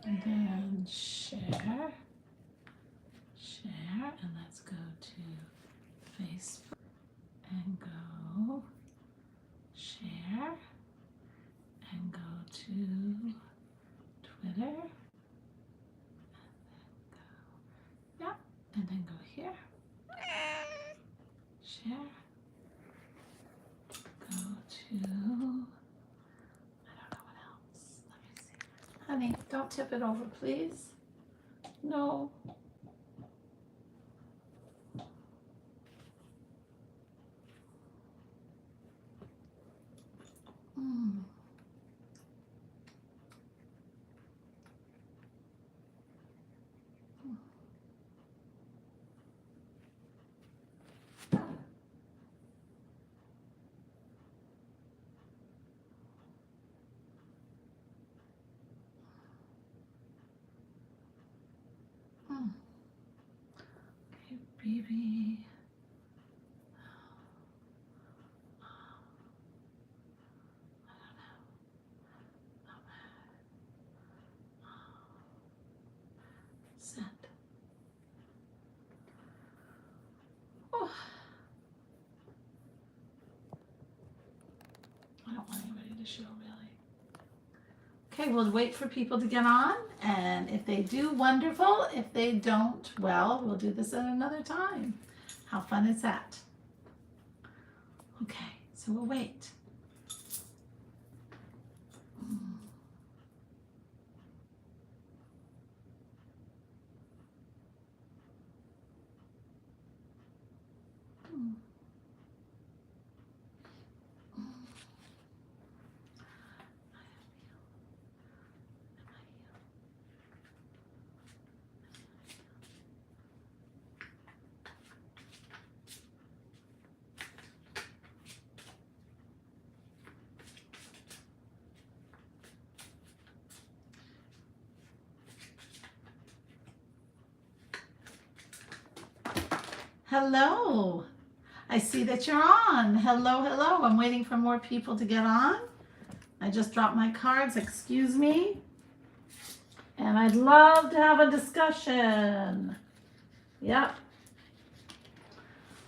And then share, and let's go to Facebook and go share and go to Twitter and then go here, share, go to, I don't know what else, let me see. Honey, don't tip it over, please. No. Okay, baby. Send. Oh. I don't want anybody to show really. Okay, we'll wait for people to get on, and if they do, wonderful. If they don't, well, we'll do this at another time. How fun is that? Okay, so we'll wait. Hello. I see that you're on. Hello, hello. I'm waiting for more people to get on. I just dropped my cards, excuse me. And I'd love to have a discussion. Yep.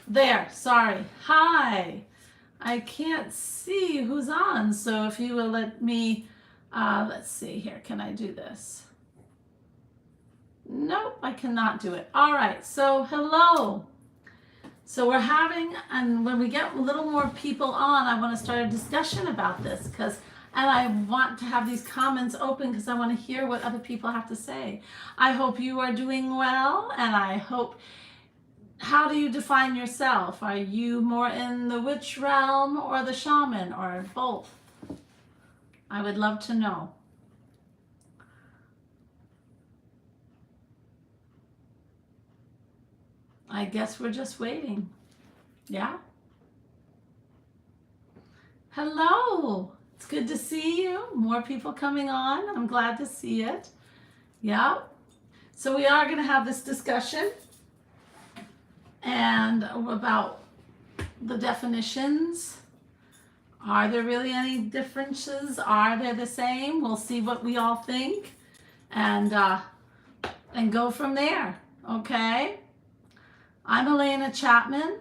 There, sorry. Hi. I can't see who's on, so if you will let me, let's see here, can I do this? Nope, I cannot do it. All right, so hello. So we're having, and when we get a little more people on, I want to start a discussion about this and I want to have these comments open because I want to hear what other people have to say. I hope you are doing well, and I hope, how do you define yourself? Are you more in the witch realm or the shaman or both? I would love to know. I guess we're just waiting. Yeah? Hello. It's good to see you. More people coming on. I'm glad to see it. Yeah. So we are going to have this discussion and about the definitions. Are there really any differences? Are they the same? We'll see what we all think and go from there. Okay? I'm Alena Chapman.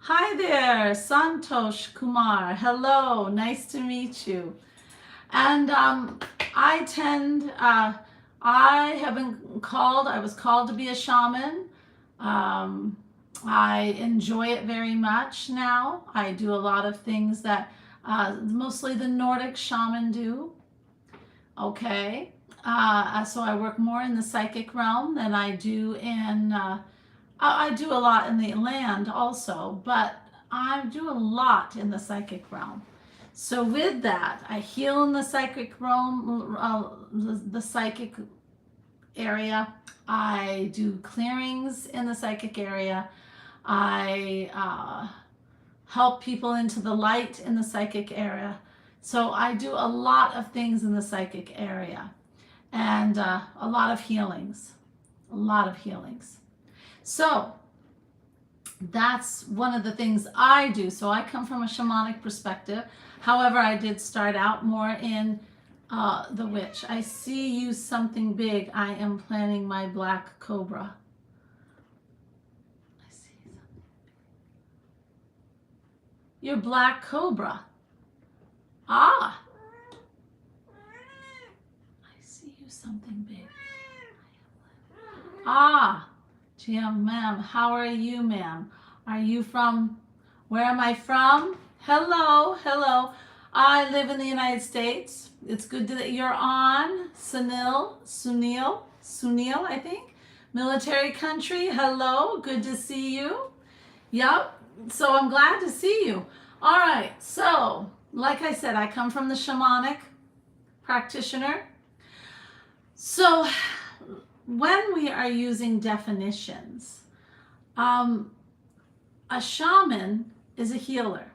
Hi there, Santosh Kumar. Hello, nice to meet you. And I was called to be a shaman. I enjoy it very much now. I do a lot of things that mostly the Nordic shaman do. Okay. So I work more in the psychic realm than I do in, I do a lot in the land also, but I do a lot in the psychic realm. So with that, I heal in the psychic realm, the psychic area. I do clearings in the psychic area. I help people into the light in the psychic area. So I do a lot of things in the psychic area and a lot of healings, So that's one of the things I do. So I come from a shamanic perspective. However, I did start out more in The witch. I see you something big. I am planning my black cobra. I see something. Your black cobra. Ah. I see you something big. Ah. Ma'am, how are you, ma'am? Are you from, where am I from? Hello, hello. I live in the United States. It's good that you're on. Sunil, I think. Military country. Hello, good to see you. Yep, so I'm glad to see you. All right, so like I said, I come from the shamanic practitioner. So when we are using definitions, a shaman is a healer,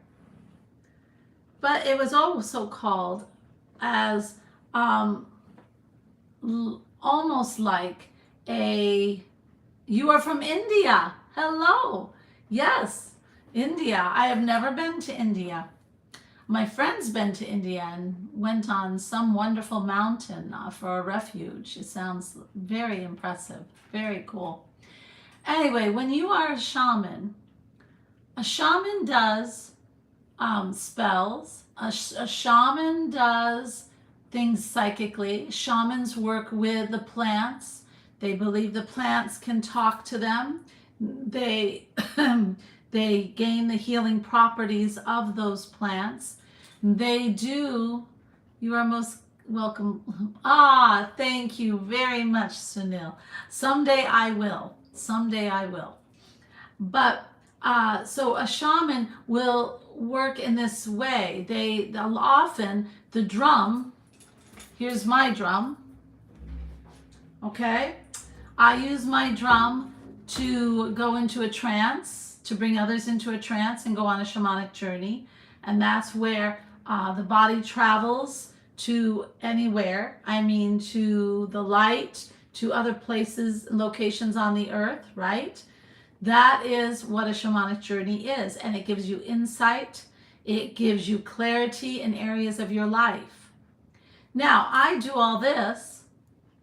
but it was also called as almost like you are from India. Hello. Yes, India. I have never been to India. My friend's been to India and went on some wonderful mountain for a refuge. It sounds very impressive, very cool. Anyway, when you are a shaman does spells. A shaman does things psychically. Shamans work with the plants. They believe the plants can talk to them. They they gain the healing properties of those plants. They do. You are most welcome. Ah, thank you very much, Sunil. Someday I will. Someday I will. But so a shaman will work in this way. They'll often, the drum, here's my drum, okay? I use my drum to go into a trance, to bring others into a trance and go on a shamanic journey. And that's where the body travels to anywhere. I mean, to the light, to other places, locations on the earth, right? That is what a shamanic journey is, and it gives you insight. It gives you clarity in areas of your life. Now, I do all this.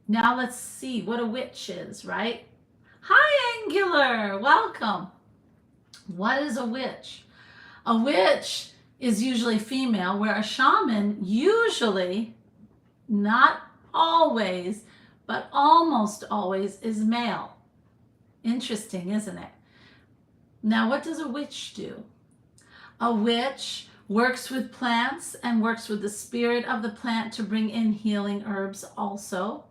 Now let's see what a witch is, right? Hi, Angular. Welcome. What is a witch? A witch is usually female, where a shaman usually, not always, but almost always is male. Interesting, isn't it? Now, what does a witch do? A witch works with plants and works with the spirit of the plant to bring in healing herbs also.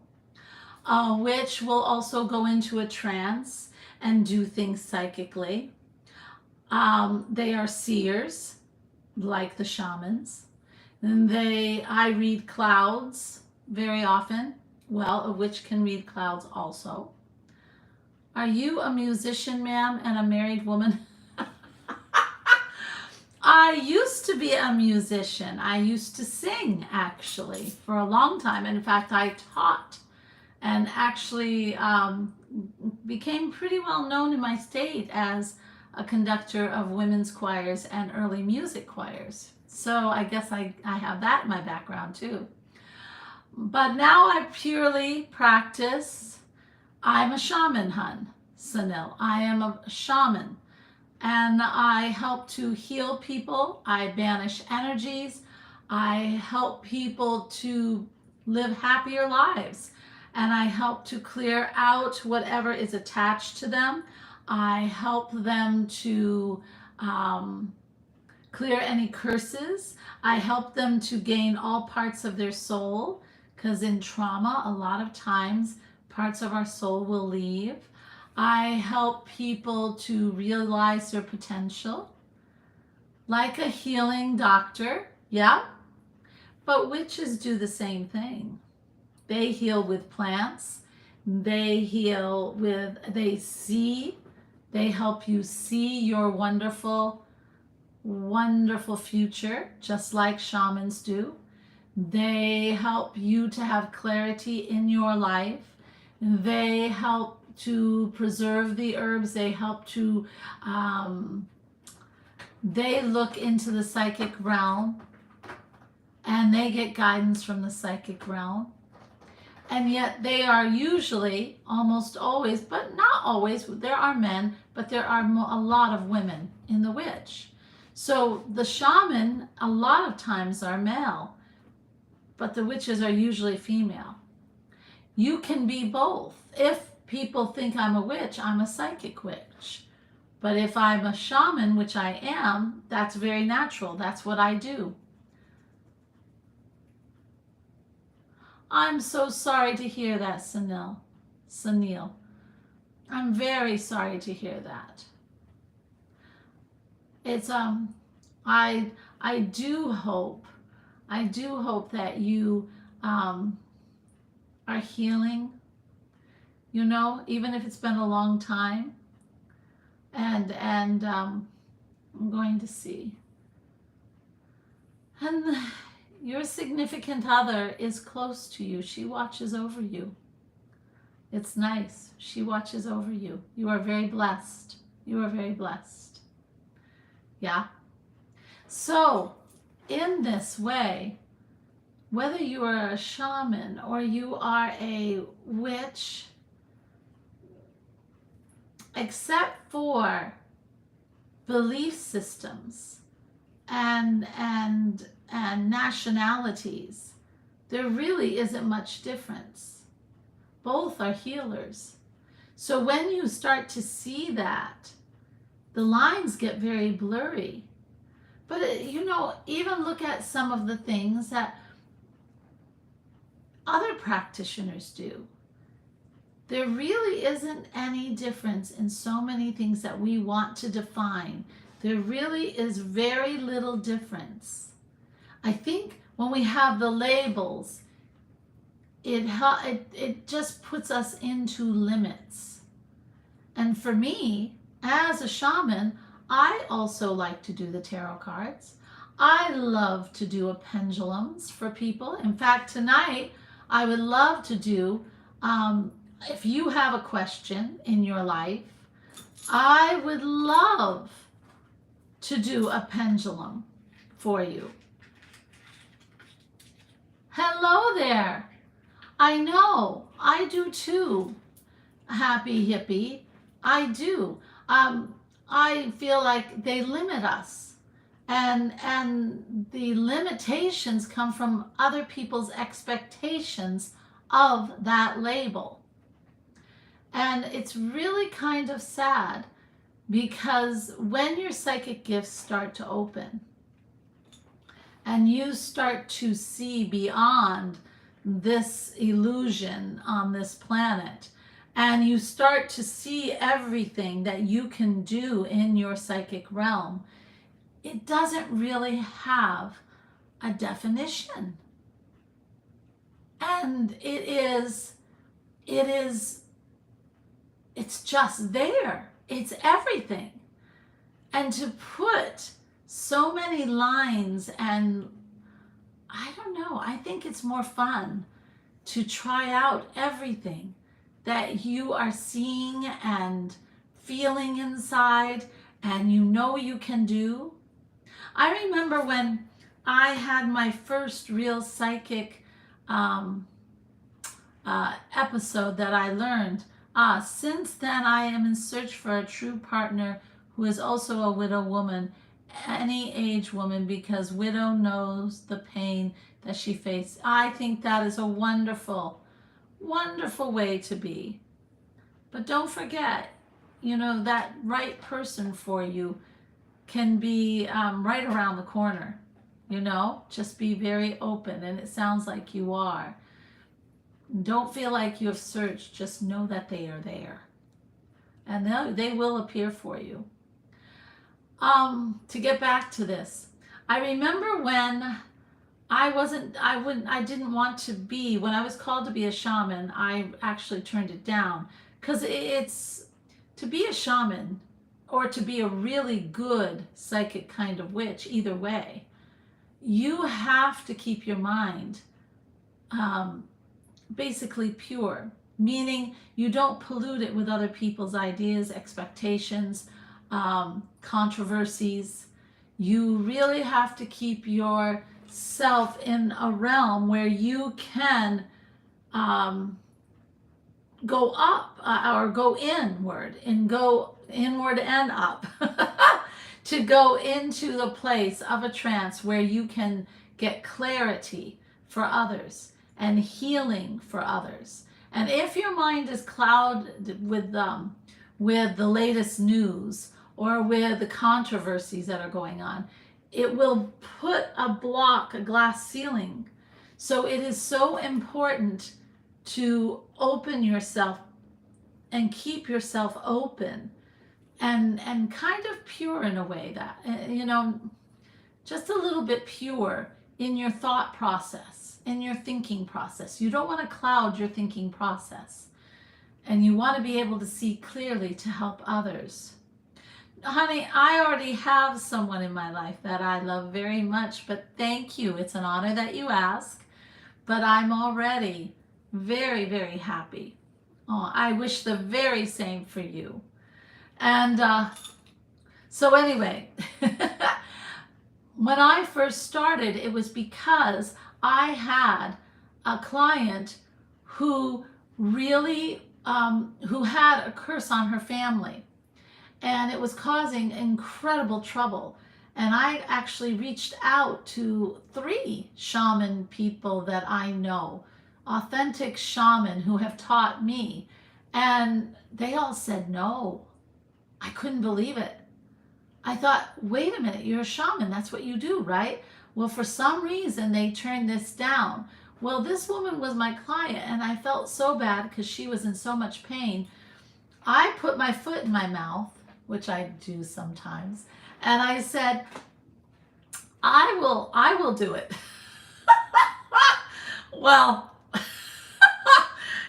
A witch will also go into a trance and do things psychically. They are seers, like the shamans. And I read clouds very often. Well, a witch can read clouds also. Are you a musician, ma'am, and a married woman? I used to be a musician. I used to sing, actually, for a long time. And in fact, I taught and actually became pretty well known in my state as a conductor of women's choirs and early music choirs. So I guess I have that in my background, too. But now I purely practice. I'm a shaman, hun, Sunil. I am a shaman, and I help to heal people. I banish energies. I help people to live happier lives, and I help to clear out whatever is attached to them. I help them to clear any curses. I help them to gain all parts of their soul, because in trauma, a lot of times, parts of our soul will leave. I help people to realize their potential, like a healing doctor, yeah. But witches do the same thing. They heal with plants. They heal with, they help you see your wonderful, wonderful future, just like shamans do. They help you to have clarity in your life. They help to preserve the herbs. They help to, they look into the psychic realm, and and they get guidance from the psychic realm. And yet they are usually, almost always, but not always, there are men, but there are a lot of women in the witch. So the shaman, a lot of times, are male, but the witches are usually female. You can be both. If people think I'm a witch, I'm a psychic witch. But if I'm a shaman, which I am, that's very natural. That's what I do. I'm so sorry to hear that, Sunil. I'm very sorry to hear that. It's I do hope that you are healing, you know, even if it's been a long time. And I'm going to see. And your significant other is close to you. She watches over you. It's nice. She watches over you. You are very blessed. You are very blessed. Yeah. So, in this way, whether you are a shaman or you are a witch, except for belief systems and nationalities, there really isn't much difference. Both are healers. So when you start to see that, the lines get very blurry. But you know, even look at some of the things that other practitioners do. There really isn't any difference in so many things that we want to define. There really is very little difference. I think when we have the labels, it just puts us into limits. And for me, as a shaman, I also like to do the tarot cards. I love to do pendulums for people. In fact, tonight, I would love to do, if you have a question in your life, I would love to do a pendulum for you. Hello there. I know, I do too. Happy hippie, I do. I feel like they limit us, and the limitations come from other people's expectations of that label. And it's really kind of sad, because when your psychic gifts start to open and you start to see beyond this illusion on this planet, and you start to see everything that you can do in your psychic realm, it doesn't really have a definition. And it's just there. It's everything. And to put so many lines, and I don't know, I think it's more fun to try out everything that you are seeing and feeling inside, and you know you can do. I remember when I had my first real psychic episode that I learned, since then I am in search for a true partner who is also a widow woman, any age woman, because widow knows the pain that she faced. I think that is a wonderful, wonderful way to be. But don't forget, you know, that right person for you can be right around the corner. You know, just be very open, and it sounds like you are. Don't feel like you have searched, just know that they are there. And they will appear for you. To get back to this, I remember when I didn't want to be, when I was called to be a shaman, I actually turned it down, because it's, to be a shaman or to be a really good psychic kind of witch, either way, you have to keep your mind basically pure, meaning you don't pollute it with other people's ideas, expectations, controversies. You really have to keep your self in a realm where you can um, go up or go inward and go inward and up to go into the place of a trance where you can get clarity for others and healing for others. And if your mind is clouded with the latest news or with the controversies that are going on, it will put a block, a glass ceiling. So it is so important to open yourself and keep yourself open and kind of pure in a way that, just a little bit pure in your thought process, in your thinking process. You don't want to cloud your thinking process, and you want to be able to see clearly to help others. Honey, I already have someone in my life that I love very much, but thank you. It's an honor that you ask, but I'm already very, very happy. Oh, I wish the very same for you. And so anyway, when I first started, it was because I had a client who really, who had a curse on her family, and it was causing incredible trouble. And I actually reached out to 3 shaman people that I know, authentic shaman who have taught me, and they all said no. I couldn't believe it. I thought, wait a minute, you're a shaman, that's what you do, right? Well, for some reason they turned this down. Well, this woman was my client, and I felt so bad because she was in so much pain. I put my foot in my mouth, which I do sometimes, and I said, I will do it. Well,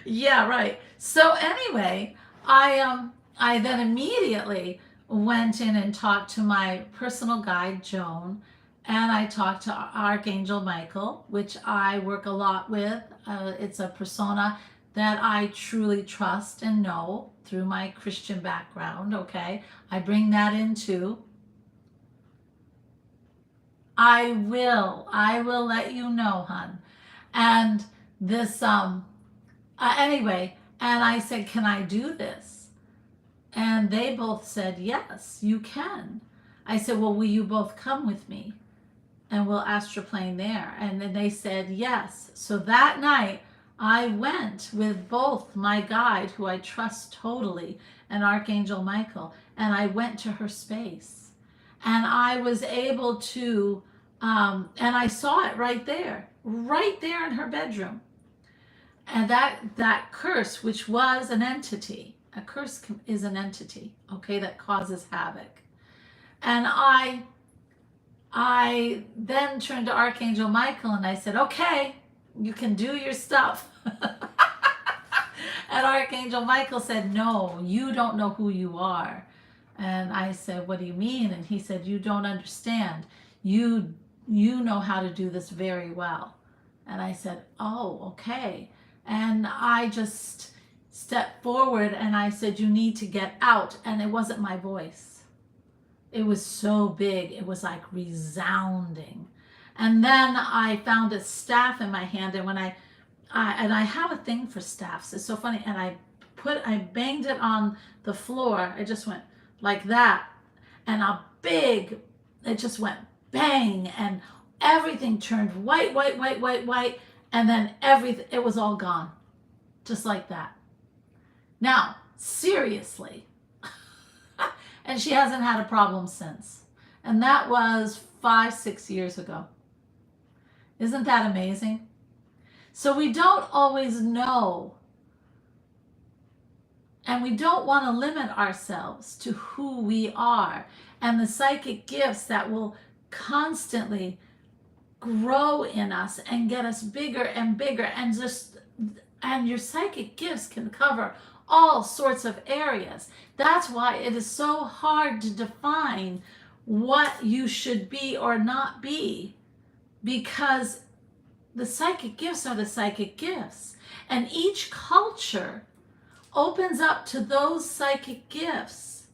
yeah, right. So anyway, I then immediately went in and talked to my personal guide, Joan, and I talked to Archangel Michael, which I work a lot with. It's a persona that I truly trust and know through my Christian background, okay? I bring that into. I will let you know, hon. And this, anyway, and I said, can I do this? And they both said, yes, you can. I said, well, will you both come with me? And we'll astroplane there. And then they said, yes. So that night, I went with both my guide, who I trust totally, and Archangel Michael, and I went to her space. And I was able to, and I saw it right there in her bedroom. And that curse, which was an entity, a curse is an entity, okay, that causes havoc. And I then turned to Archangel Michael and I said, okay, you can do your stuff. And Archangel Michael said, no, you don't know who you are. And I said, what do you mean? And he said, you don't understand. You know how to do this very well. And I said, oh, okay. And I just stepped forward and I said, you need to get out. And it wasn't my voice. It was so big. It was like resounding. And then I found a staff in my hand. And when I have a thing for staffs. It's so funny. And I banged it on the floor. It just went like that. And it just went bang. And everything turned white. And then it was all gone. Just like that. Now, seriously. And she hasn't had a problem since. And that was 5-6 years ago. Isn't that amazing? So we don't always know. And we don't want to limit ourselves to who we are. And the psychic gifts that will constantly grow in us and get us bigger and bigger. And your psychic gifts can cover all sorts of areas. That's why it is so hard to define what you should be or not be, because the psychic gifts are the psychic gifts. And each culture opens up to those psychic gifts.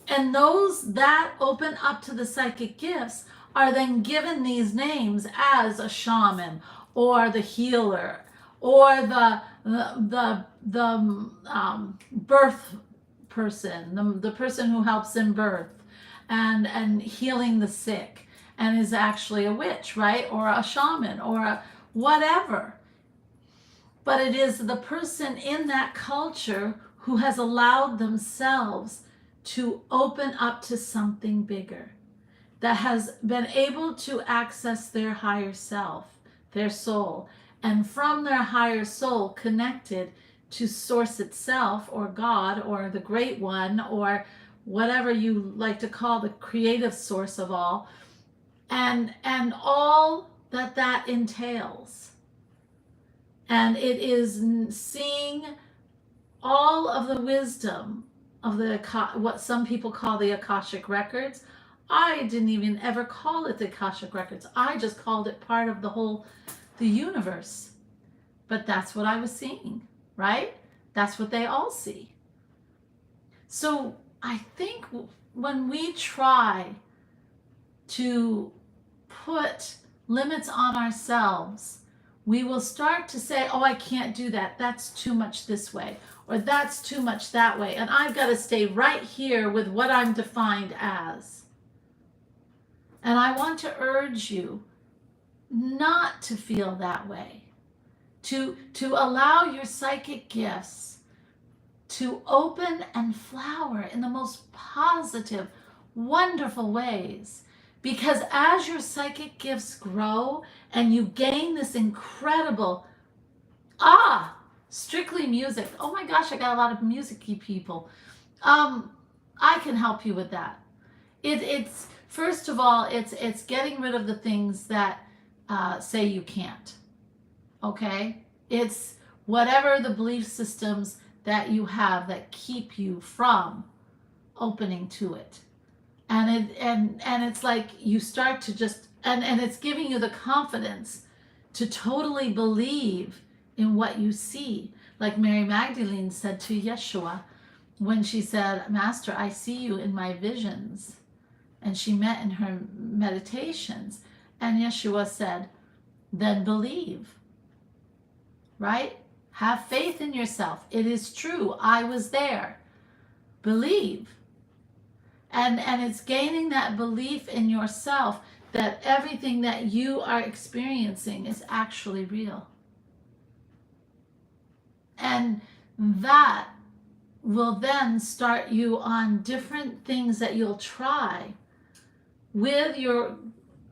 And those that open up to the psychic gifts are then given these names as a shaman or the healer or the birth person, the person who helps in birth and healing the sick and is actually a witch, right? Or a shaman or a whatever. But it is the person in that culture who has allowed themselves to open up to something bigger, that has been able to access their higher self, their soul, and from their higher soul connected to source itself or God or the great one or whatever you like to call the creative source of all, and all that that entails. And it is seeing all of the wisdom of the what some people call the Akashic records. I didn't even ever call it the Akashic records. I just called it part of the universe. But that's what I was seeing, right? That's what they all see. So I think when we try to put limits on ourselves, we will start to say, oh, I can't do that. That's too much this way, or that's too much that way. And I've got to stay right here with what I'm defined as. And I want to urge you not to feel that way, to allow your psychic gifts to open and flower in the most positive, wonderful ways. Because as your psychic gifts grow and you gain this incredible, strictly music. Oh my gosh, I got a lot of music-y people. I can help you with that. It's first of all, it's getting rid of the things that say you can't. Okay? It's whatever the belief systems that you have that keep you from opening to it. And it's like you start to just and it's giving you the confidence to totally believe in what you see. Like Mary Magdalene said to Yeshua when she said, Master, I see you in my visions. And she met in her meditations. And Yeshua said, then believe. Right? Have faith in yourself. It is true. I was there. Believe. And it's gaining that belief in yourself that everything that you are experiencing is actually real. And that will then start you on different things that you'll try with your,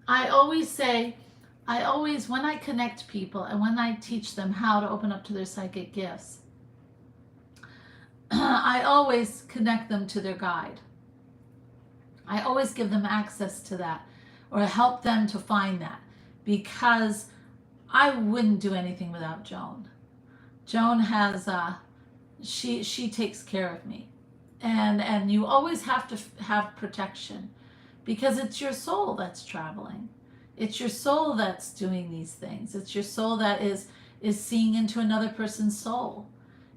I always say, when I connect people and when I teach them how to open up to their psychic gifts, I always connect them to their guide. I always give them access to that or help them to find that, because I wouldn't do anything without Joan. Joan has, she takes care of me. And you always have to have protection, because it's your soul that's traveling. It's your soul that's doing these things. It's your soul that is seeing into another person's soul.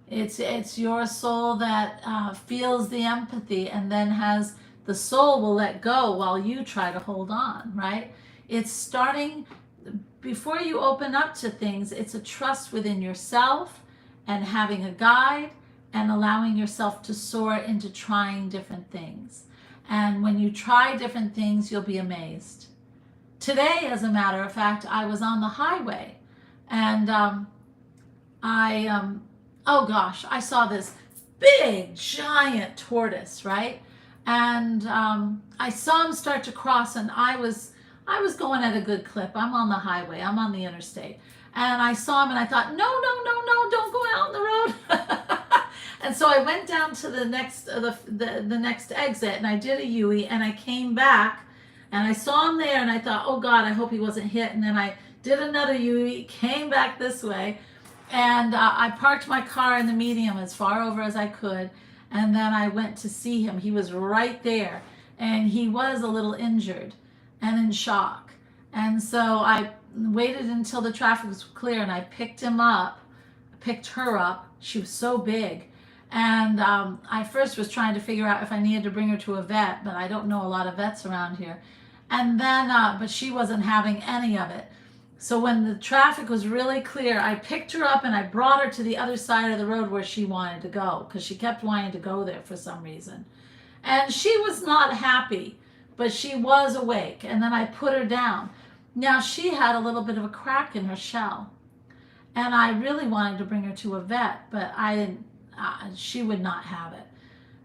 It's your soul that feels the empathy and then has the soul will let go while you try to hold on, right? It's starting before you open up to things. It's a trust within yourself and having a guide and allowing yourself to soar into trying different things. And when you try different things, you'll be amazed. Today, as a matter of fact, I was on the highway and I saw this big, giant tortoise, right? And I saw him start to cross, and I was going at a good clip. I'm on the highway. I'm on the interstate. And I saw him, and I thought, no, don't go out on the road. And so I went down to the next exit, and I did a U-turn, and I came back, and I saw him there, and I thought, oh God, I hope he wasn't hit. And then I did another U-turn, came back this way, and I parked my car in the medium as far over as I could. And then I went to see him. He was right there, and he was a little injured and in shock. And so I waited until the traffic was clear, and I picked her up. She was so big. And I first was trying to figure out if I needed to bring her to a vet, but I don't know a lot of vets around here. And then, but she wasn't having any of it. So when the traffic was really clear, I picked her up and I brought her to the other side of the road where she wanted to go, because she kept wanting to go there for some reason. And she was not happy, but she was awake. And then I put her down. Now she had a little bit of a crack in her shell. And I really wanted to bring her to a vet, but I didn't, she would not have it.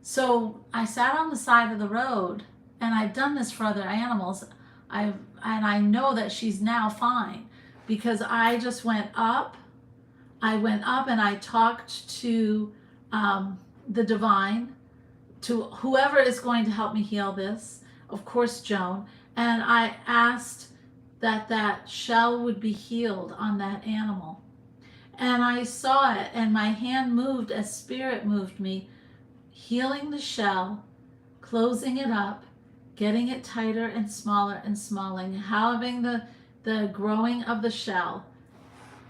So I sat on the side of the road, and I've done this for other animals. And I know that she's now fine, because I just went up. I went up and I talked to the divine, to whoever is going to help me heal this, of course, Joan. And I asked that that shell would be healed on that animal. And I saw it, and my hand moved as spirit moved me, healing the shell, closing it up, getting it tighter and smaller, having the growing of the shell.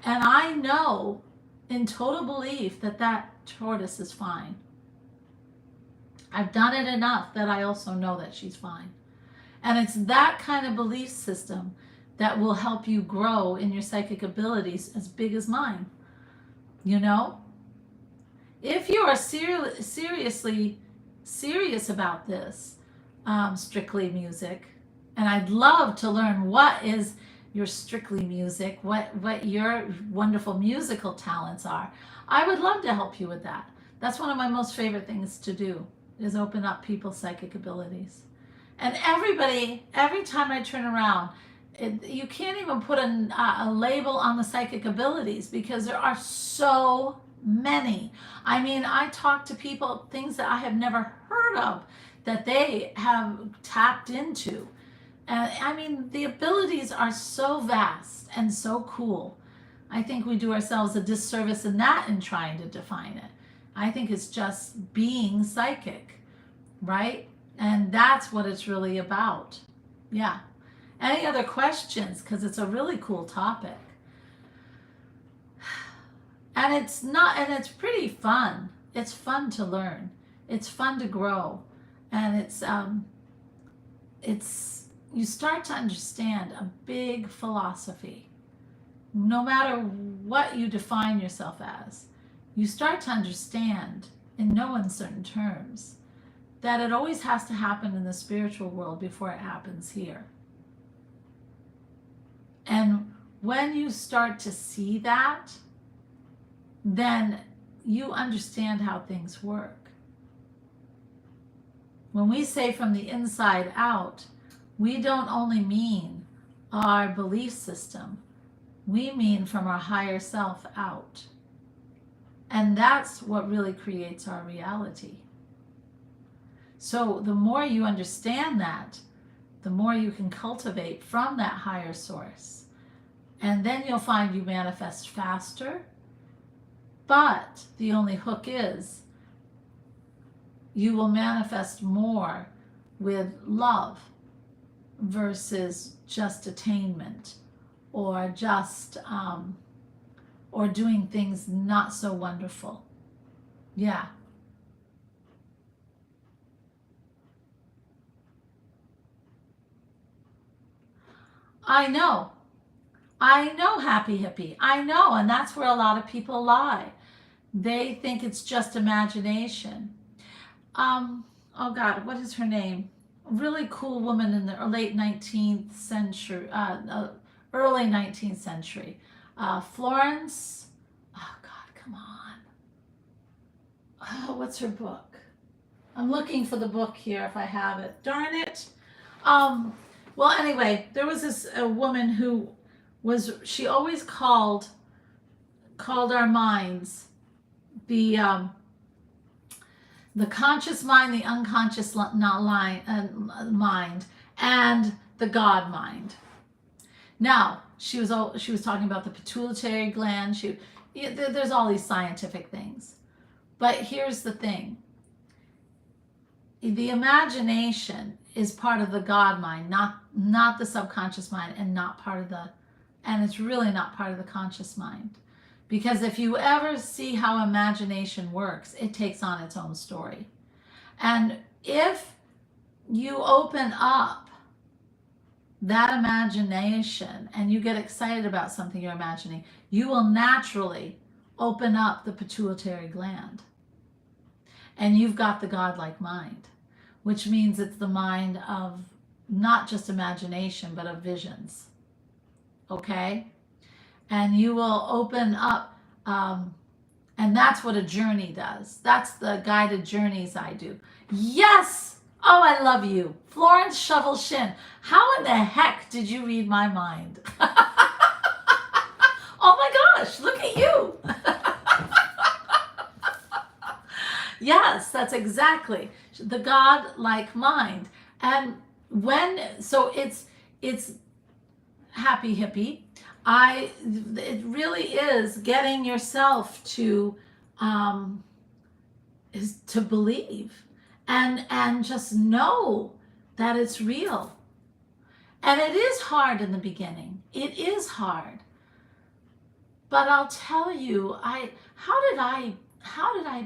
And I know in total belief that that tortoise is fine. I've done it enough that I also know that she's fine. And it's that kind of belief system that will help you grow in your psychic abilities as big as mine. You know? If you are seriously serious about this, strictly music, and I'd love to learn what is your strictly music, what your wonderful musical talents are. I would love to help you with that. That's one of my most favorite things to do, is open up people's psychic abilities. And everybody, every time I turn around, you can't even put a label on the psychic abilities, because there are so many. I mean, I talk to people, things that I have never heard of that they have tapped into. And I mean, the abilities are so vast and so cool. I think we do ourselves a disservice in that in trying to define it. I think it's just being psychic, right? And that's what it's really about. Yeah. Any other questions? Because it's a really cool topic. And it's pretty fun. It's fun to learn. It's fun to grow. And you start to understand a big philosophy. No matter what you define yourself as, you start to understand in no uncertain terms that it always has to happen in the spiritual world before it happens here. And when you start to see that, then you understand how things work. When we say from the inside out, we don't only mean our belief system, we mean from our higher self out. And that's what really creates our reality. So the more you understand that, the more you can cultivate from that higher source. And then you'll find you manifest faster. But the only hook is you will manifest more with love versus just attainment, or just or doing things not so wonderful. Yeah. I know, happy hippie. I know, and that's where a lot of people lie. They think it's just imagination. Oh God, what is her name? A really cool woman in the late 19th century, early 19th century. Florence, oh God, come on. Oh, what's her book? I'm looking for the book here if I have it. Darn it. Well, anyway, there was this woman who she always called our minds the conscious mind, the unconscious mind, and the God mind. Now, she was talking about the pituitary gland. There's all these scientific things, but here's the thing: the imagination is part of the God mind, not the subconscious mind, and it's really not part of the conscious mind. Because if you ever see how imagination works, it takes on its own story. And if you open up that imagination and you get excited about something you're imagining, you will naturally open up the pituitary gland. And you've got the godlike mind, which means it's the mind of not just imagination, but of visions. Okay? And you will open up, and that's what a journey does. That's the guided journeys I do. Yes! Oh, I love you. Florence Shovel Shin. How in the heck did you read my mind? Oh my gosh, look at you. Yes, that's exactly the God-like mind. And so it's happy hippie. It really is getting yourself to is to believe and just know that it's real. And it is hard in the beginning. It is hard. But I'll tell you, how did I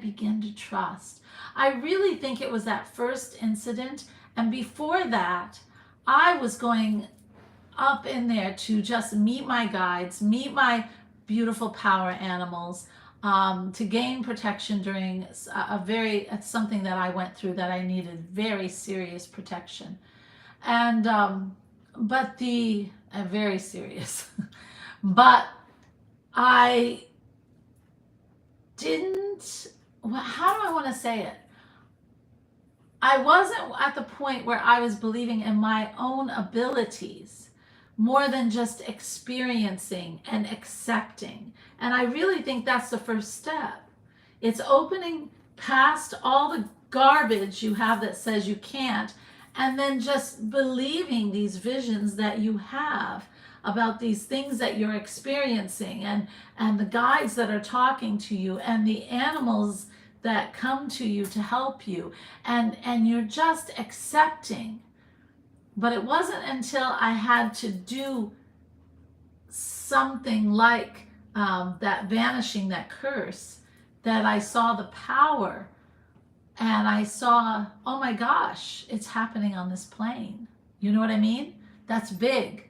begin to trust? I really think it was that first incident, and before that, I was going up in there to just meet my guides, meet my beautiful power animals, to gain protection during something that I went through that I needed very serious protection, and very serious, but I didn't. How do I want to say it? I wasn't at the point where I was believing in my own abilities more than just experiencing and accepting. And I really think that's the first step. It's opening past all the garbage you have that says you can't, and then just believing these visions that you have about these things that you're experiencing, and the guides that are talking to you, and the animals that come to you to help you, and you're just accepting. But it wasn't until I had to do something like that vanishing, that curse, that I saw the power, and I saw, oh my gosh, it's happening on this plane. You know what I mean? That's big.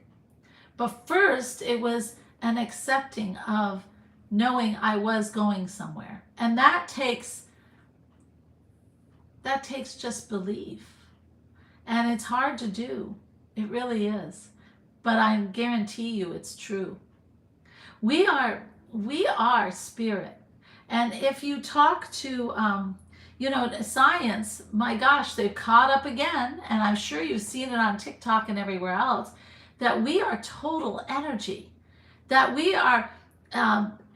But first, it was an accepting of knowing I was going somewhere. And that takes just belief. And it's hard to do. It really is. But I guarantee you it's true. We are spirit. And if you talk to science, my gosh, they've caught up again, and I'm sure you've seen it on TikTok and everywhere else, that we are total energy, that we are,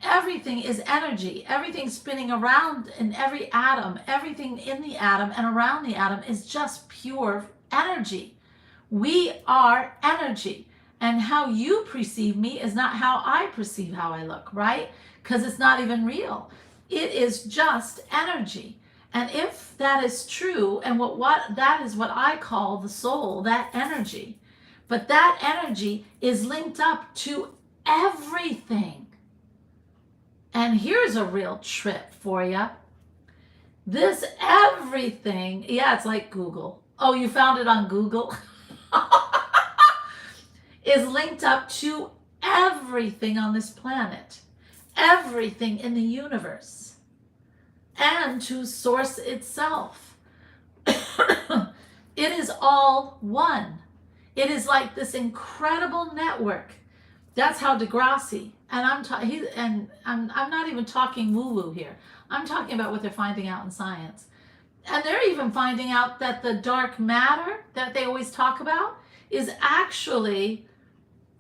everything is energy, everything spinning around in every atom, everything in the atom and around the atom is just pure energy. We are energy, and how you perceive me is not how I perceive how I look, right? Because it's not even real. It is just energy. And if that is true, and that is what I call the soul, that energy. But that energy is linked up to everything. And here's a real trip for you. This everything, yeah, it's like Google. Oh, you found it on Google? Is linked up to everything on this planet, everything in the universe, and to source itself. It is all one. It is like this incredible network. That's how Degrassi, and I'm not even talking woo-woo here. I'm talking about what they're finding out in science. And they're even finding out that the dark matter that they always talk about is actually,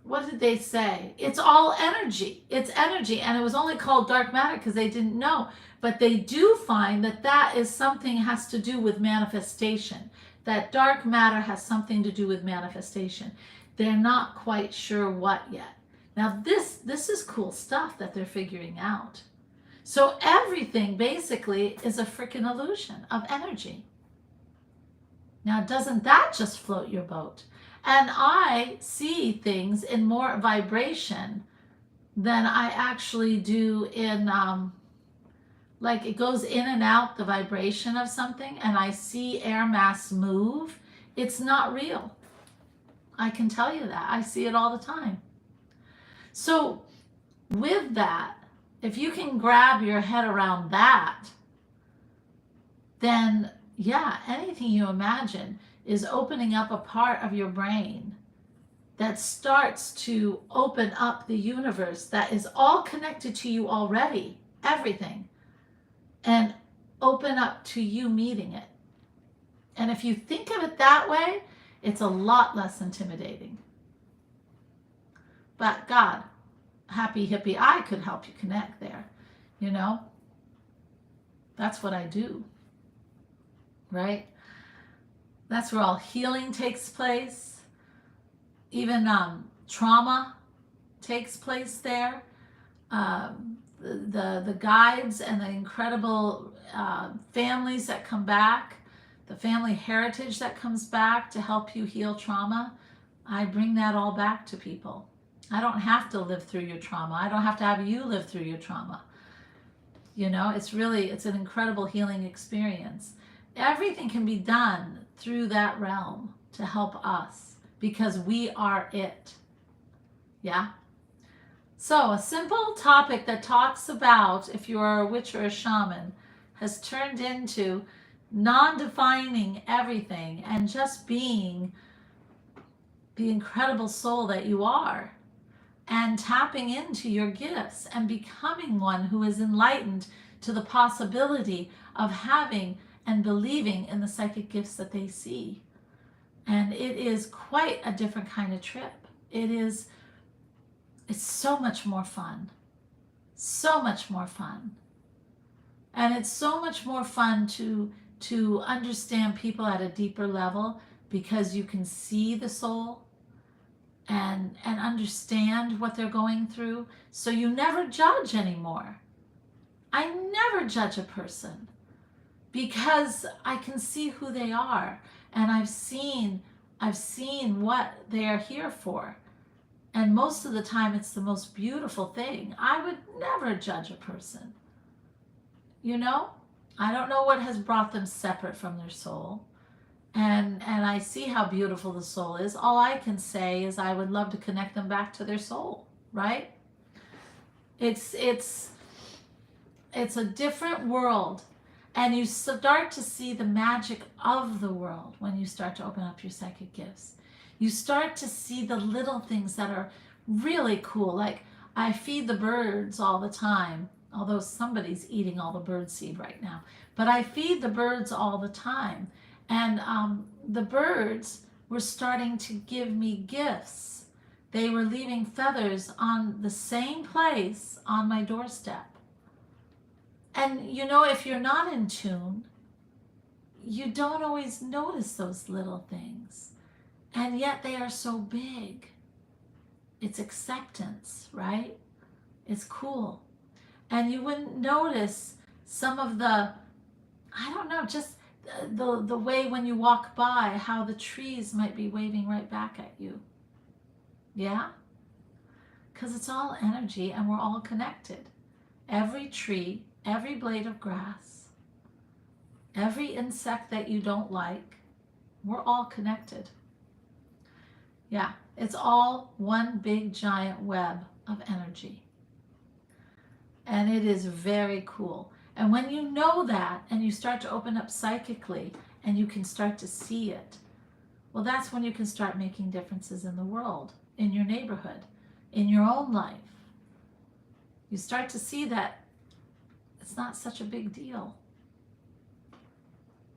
what did they say? It's all energy. It's energy. And it was only called dark matter because they didn't know. But they do find that is something has to do with manifestation. That dark matter has something to do with manifestation. They're not quite sure what yet. Now this is cool stuff that they're figuring out. So everything basically is a freaking illusion of energy. Now doesn't that just float your boat? And I see things in more vibration than I actually do in, like it goes in and out, the vibration of something, and I see air mass move. It's not real. I can tell you that. I see it all the time. So with that, if you can grab your head around that, then yeah, anything you imagine is opening up a part of your brain that starts to open up the universe that is all connected to you already, everything, and open up to you meeting it. And if you think of it that way, it's a lot less intimidating. But God, happy hippie, I could help you connect there. You know, that's what I do, right? That's where all healing takes place. Even trauma takes place there. The guides and the incredible families that come back, the family heritage that comes back to help you heal trauma, I bring that all back to people. I don't have to live through your trauma. I don't have to have you live through your trauma. You know, it's an incredible healing experience. Everything can be done through that realm to help us because we are it. Yeah? So a simple topic that talks about if you are a witch or a shaman has turned into non-defining everything and just being the incredible soul that you are and tapping into your gifts and becoming one who is enlightened to the possibility of having and believing in the psychic gifts that they see. And it is quite a different kind of trip. It's so much more fun. So much more fun. And it's so much more fun to understand people at a deeper level because you can see the soul and understand what they're going through. So you never judge anymore. I never judge a person because I can see who they are and I've seen what they are here for. And most of the time it's the most beautiful thing. I would never judge a person. You know, I don't know what has brought them separate from their soul. And I see how beautiful the soul is. All I can say is I would love to connect them back to their soul, right? It's a different world. And you start to see the magic of the world when you start to open up your psychic gifts. You start to see the little things that are really cool. Like I feed the birds all the time, although somebody's eating all the bird seed right now. But I feed the birds all the time. And the birds were starting to give me gifts. They were leaving feathers on the same place on my doorstep. And you know, if you're not in tune, you don't always notice those little things. And yet they are so big. It's acceptance, right? It's cool. And you wouldn't notice some of the, I don't know, just the way when you walk by, how the trees might be waving right back at you. Yeah? Because it's all energy and we're all connected. Every tree, every blade of grass, every insect that you don't like, we're all connected. Yeah, it's all one big giant web of energy. And it is very cool. And when you know that and you start to open up psychically and you can start to see it, well, that's when you can start making differences in the world, in your neighborhood, in your own life. You start to see that it's not such a big deal.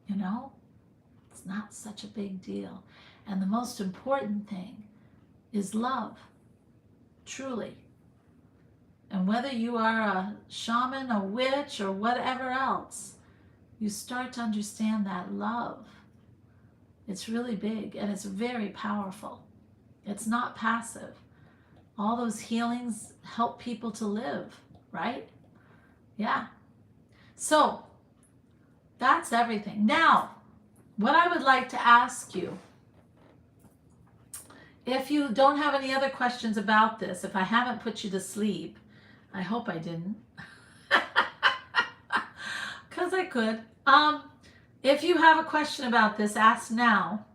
You know, it's not such a big deal. And the most important thing is love, truly. And whether you are a shaman, a witch, or whatever else, you start to understand that love. It's really big and it's very powerful. It's not passive. All those healings help people to live, right? Yeah. So that's everything. Now, what I would like to ask you, if you don't have any other questions about this, if I haven't put you to sleep, I hope I didn't, because I could. If you have a question about this, ask now,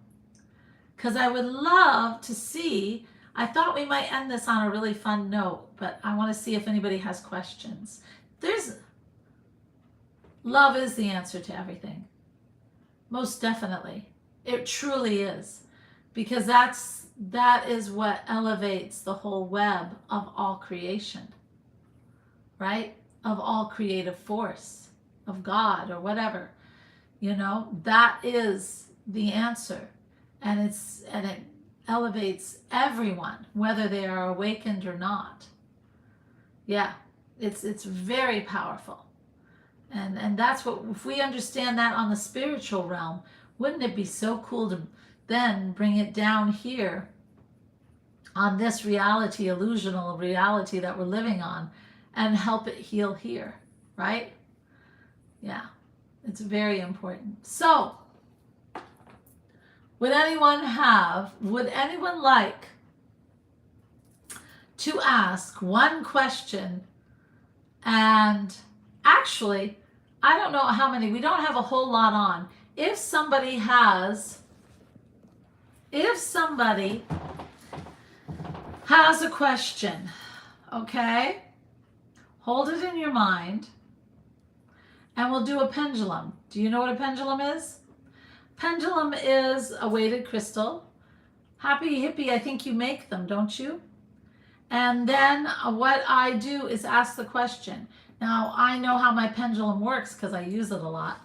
because I would love to see. I thought we might end this on a really fun note, but I want to see if anybody has questions. Love is the answer to everything. Most definitely. It truly is. Because that is what elevates the whole web of all creation. Right? Of all creative force, of God or whatever. That is the answer. And it elevates everyone, whether they are awakened or not. Yeah, it's very powerful. And that's what, if we understand that on the spiritual realm, wouldn't it be so cool to then bring it down here on this reality, illusional reality that we're living on, and help it heal here, right? Yeah, it's very important. So, would anyone like to ask one question? And actually, I don't know how many, we don't have a whole lot on. If somebody has a question, okay, hold it in your mind, and we'll do a pendulum. Do you know what a pendulum is? Pendulum is a weighted crystal. Happy Hippie, I think you make them, don't you? And then what I do is ask the question. Now, I know how my pendulum works because I use it a lot.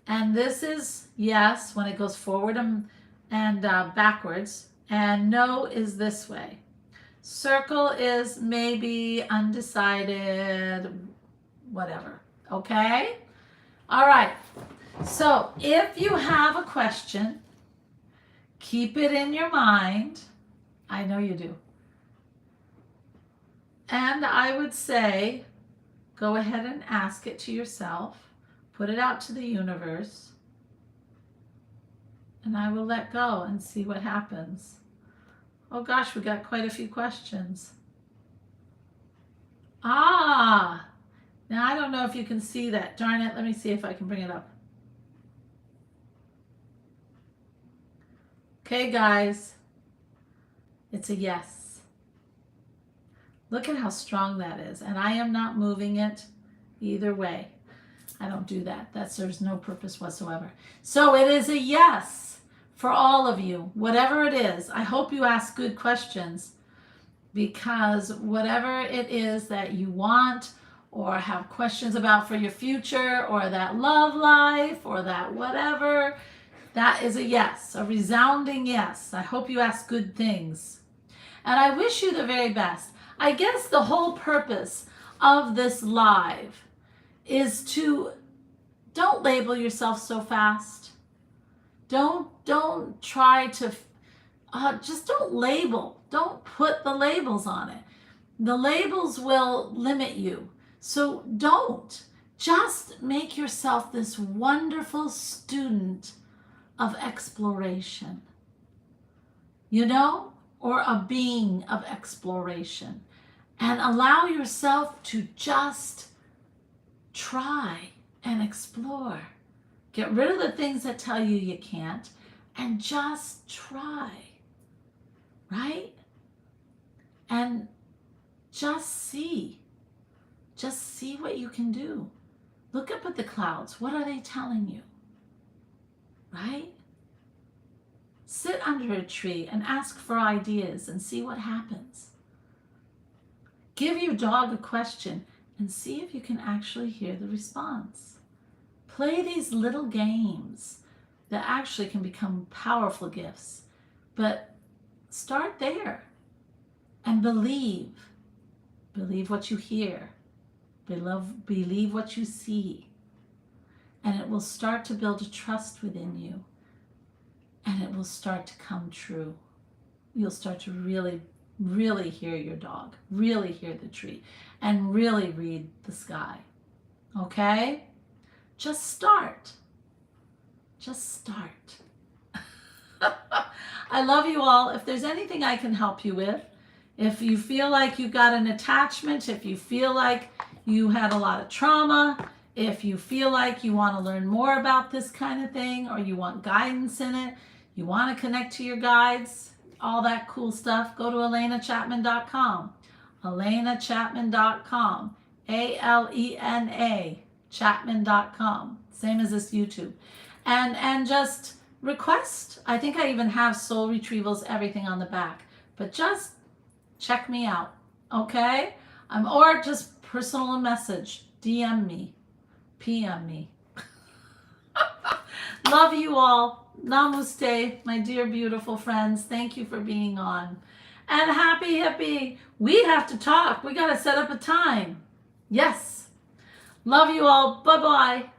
And this is yes when it goes forward and backwards. And no is this way. Circle is maybe, undecided, whatever. Okay? All right. So if you have a question, keep it in your mind. I know you do. And I would say, go ahead and ask it to yourself. Put it out to the universe. And I will let go and see what happens. Oh gosh, we got quite a few questions. Now I don't know if you can see that. Darn it, let me see if I can bring it up. Okay, guys, it's a yes. Look at how strong that is. And I am not moving it either way. I don't do that. That serves no purpose whatsoever. So it is a yes for all of you, whatever it is. I hope you ask good questions, because whatever it is that you want or have questions about for your future, or that love life, or that whatever, that is a yes, a resounding yes. I hope you ask good things. And I wish you the very best. I guess the whole purpose of this live is to, don't label yourself so fast. Don't try to, just don't label. Don't put the labels on it. The labels will limit you. So don't. Just make yourself this wonderful student of exploration, or a being of exploration, and allow yourself to just try and explore. Get rid of the things that tell you you can't, and just try, right? And just see what you can do. Look up at the clouds. What are they telling you? Right? Sit under a tree and ask for ideas and see what happens. Give your dog a question and see if you can actually hear the response. Play these little games that actually can become powerful gifts. But start there and believe. Believe what you hear. Believe what you see. And it will start to build a trust within you. And it will start to come true. You'll start to really, really hear your dog, really hear the tree, and really read the sky. Okay? Just start. Just start. I love you all. If there's anything I can help you with, if you feel like you got an attachment, if you feel like you had a lot of trauma, if you feel like you want to learn more about this kind of thing, or you want guidance in it, You want to connect to your guides, all that cool stuff, go to alenachapman.com. alenachapman.com. ALENA Chapman.com. Same as this YouTube. And just request. I think I even have soul retrievals, everything on the back. But just check me out. Okay? Or just personal message. DM me. PM me. Love you all. Namaste, my dear beautiful friends. Thank you for being on. And happy hippie. We have to talk. We got to set up a time. Yes. Love you all. Bye-bye.